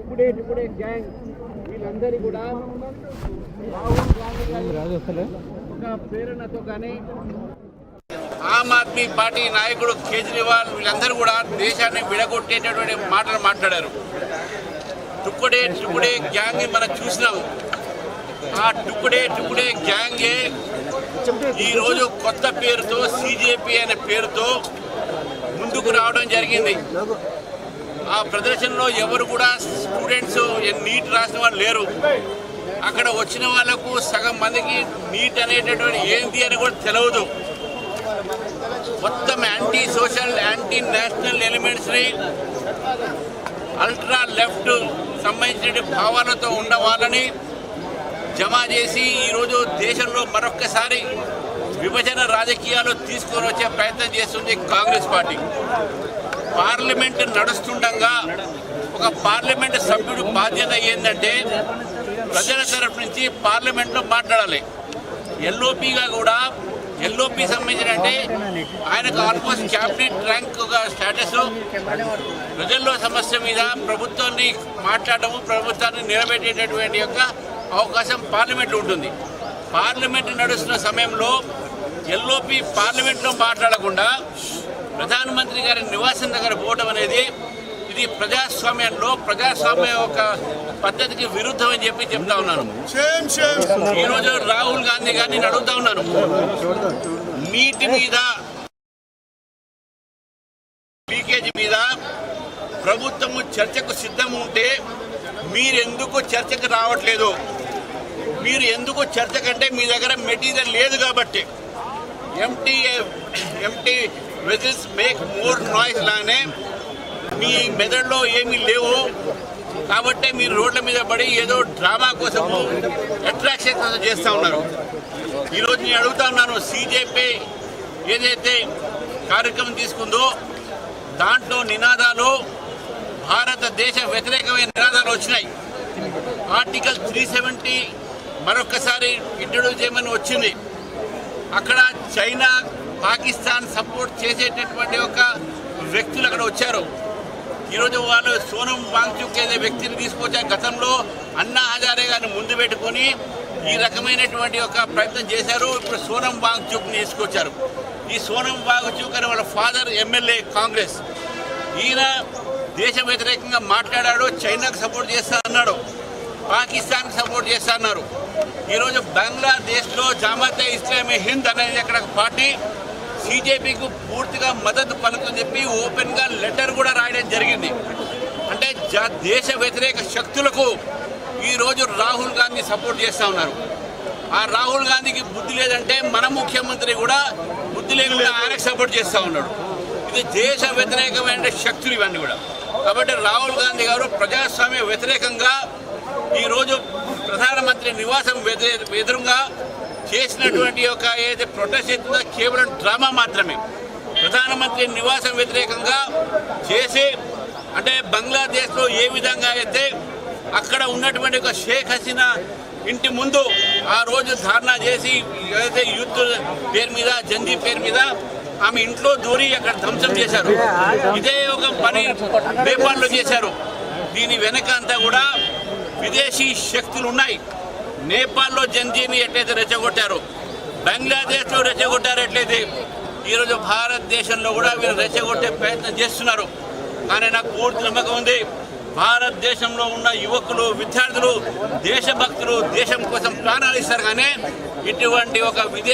Today gang వీళ్ళందరి కూడా ఒక ప్రేరణతో కానీ ఆమ్ ఆద్మీ పార్టీ నాయకుడు కేజ్రీవాల్ వీళ్ళందరూ కూడా దేశాన్ని విడగొట్టేటటువంటి మాటలు మాట్లాడారు. టుకుడే గ్యాంగ్ మనం చూసినాము. ఆ టుకుడే గ్యాంగే ఈరోజు కొత్త పేరుతో సిజేపీ అనే పేరుతో ముందుకు రావడం జరిగింది. ఆ ప్రదర్శనలో ఎవరు కూడా స్టూడెంట్స్ నీట్ రాసిన వాళ్ళు లేరు. అక్కడ వచ్చిన వాళ్ళకు సగం మందికి నీట్ అనేటటువంటి ఏంటి అని కూడా తెలియదు. మొత్తం యాంటీ సోషల్ యాంటీ నేషనల్ ఎలిమెంట్స్ని అల్ట్రా లెఫ్ట్ సంబంధించిన భావాలతో ఉన్న వాళ్ళని జమ చేసి ఈరోజు దేశంలో మరొక్కసారి విభజన రాజకీయాలు తీసుకొని వచ్చే ప్రయత్నం చేస్తుంది కాంగ్రెస్ పార్టీ. పార్లమెంట్ నడుస్తుండగా ఒక పార్లమెంట్ సభ్యుడు బాధ్యత ఏంటంటే ప్రజల తరఫు నుంచి పార్లమెంట్లో మాట్లాడాలి. ఎల్ఓపిగా కూడా ఎల్ఓపి సంబంధించిన అంటే ఆయనకు ఆల్మోస్ట్ క్యాబినెట్ ర్యాంక్ స్టేటస్, ప్రజల్లో సమస్య మీద ప్రభుత్వాన్ని మాట్లాడము, ప్రభుత్వాన్ని నిలబెట్టేటటువంటి యొక్క అవకాశం పార్లమెంట్లో ఉంటుంది. పార్లమెంట్ నడుస్తున్న సమయంలో ఎల్ఓపి పార్లమెంట్లో మాట్లాడకుండా ప్రధానమంత్రి గారి నివాసం దగ్గర పోవడం అనేది ఇది ప్రజాస్వామ్యంలో ప్రజాస్వామ్య ఒక పద్ధతికి విరుద్ధం అని చెప్తా ఉన్నాను. ఈరోజు రాహుల్ గాంధీ గారిని నేను అడుగుతా ఉన్నాను, నీటి మీద లీకేజీ మీద ప్రభుత్వము చర్చకు సిద్ధం ఉంటే మీరెందుకు చర్చకు రావట్లేదు? మీరు ఎందుకు చర్చ కంటే మీ దగ్గర మెటీరియల్ లేదు కాబట్టి empty vessels make more noise లానే మీ మెదడులో ఏమీ లేవు కాబట్టి మీరు రోడ్ల మీద పడి ఏదో డ్రామా కోసము అట్రాక్షన్ కోసం చేస్తూ ఉన్నారు. ఈరోజు నేను అడుగుతా ఉన్నాను, సిజేపీ ఏదైతే కార్యక్రమం తీసుకుందో దాంట్లో నినాదాలు భారతదేశ వ్యతిరేకమైన నినాదాలు వచ్చినాయి. ఆర్టికల్ 370 మరొకసారి ఇంట్రడ్యూస్ చేయమని వచ్చింది. అక్కడ చైనా పాకిస్తాన్ సపోర్ట్ చేసేటటువంటి ఒక వ్యక్తులు అక్కడ వచ్చారు. ఈరోజు వాళ్ళు సోనం వాంగ్చుక్ అనే వ్యక్తిని తీసుకొచ్చారు. గతంలో అన్నా హజారే గారిని ముందు పెట్టుకొని ఈ రకమైనటువంటి ఒక ప్రయత్నం చేశారు. ఇప్పుడు సోనం వాంగ్చుక్ని తీసుకొచ్చారు. ఈ సోనం వాంగ్చుక్ అనే వాళ్ళ ఫాదర్ ఎమ్మెల్యే కాంగ్రెస్, ఈయన దేశ వ్యతిరేకంగా మాట్లాడాడు, చైనాకు సపోర్ట్ చేస్తా అన్నాడు, పాకిస్తాన్కి సపోర్ట్ చేస్తా అన్నారు. ఈరోజు బంగ్లాదేశ్లో జమాతే ఇస్లామీ హింద్ అనేది అక్కడ పార్టీ సిజేపీకి పూర్తిగా మద్దతు పలుకుని చెప్పి ఓపెన్గా లెటర్ కూడా రాయడం జరిగింది. అంటే దేశ వ్యతిరేక శక్తులకు ఈరోజు రాహుల్ గాంధీ సపోర్ట్ చేస్తూ ఉన్నారు. ఆ రాహుల్ గాంధీకి బుద్ధి లేదంటే మన ముఖ్యమంత్రి కూడా బుద్ధి లేకుండా ఆయనకు సపోర్ట్ చేస్తూ ఉన్నాడు. ఇది దేశ వ్యతిరేకమైన శక్తులు ఇవన్నీ కూడా. కాబట్టి రాహుల్ గాంధీ గారు ప్రజాస్వామ్య వ్యతిరేకంగా ఈరోజు ప్రధానమంత్రి నివాసం ఎదురుగా చేసినటువంటి ఒక ఏదైతే ప్రొటెస్ట్ చేస్తుందో కేవలం డ్రామా మాత్రమే. ప్రధానమంత్రి నివాసం వ్యతిరేకంగా చేసి అంటే బంగ్లాదేశ్లో ఏ విధంగా అయితే అక్కడ ఉన్నటువంటి ఒక షేక్ హసీనా ఇంటి ముందు ఆ రోజు ధారణా చేసి ఏదైతే యూత్ పేరు మీద జంజీ పేరు మీద ఆమె ఇంట్లో దూరి అక్కడ ధ్వంసం చేశారు. ఇదే ఒక పని నేపాల్లో చేశారు. దీని వెనక అంతా కూడా విదేశీ శక్తులు ఉన్నాయి. నేపాల్లో జంజీని ఎట్లయితే రెచ్చగొట్టారో, బంగ్లాదేశ్లో రెచ్చగొట్టారు, ఎట్లయితే ఈరోజు భారతదేశంలో కూడా వీళ్ళు రెచ్చగొట్టే ప్రయత్నం చేస్తున్నారు. కానీ నాకు పూర్తి నమ్మకం ఉంది, భారతదేశంలో ఉన్న యువకులు విద్యార్థులు దేశభక్తులు దేశం కోసం ప్రాణాలు ఇస్తారు. కానీ ఇటువంటి ఒక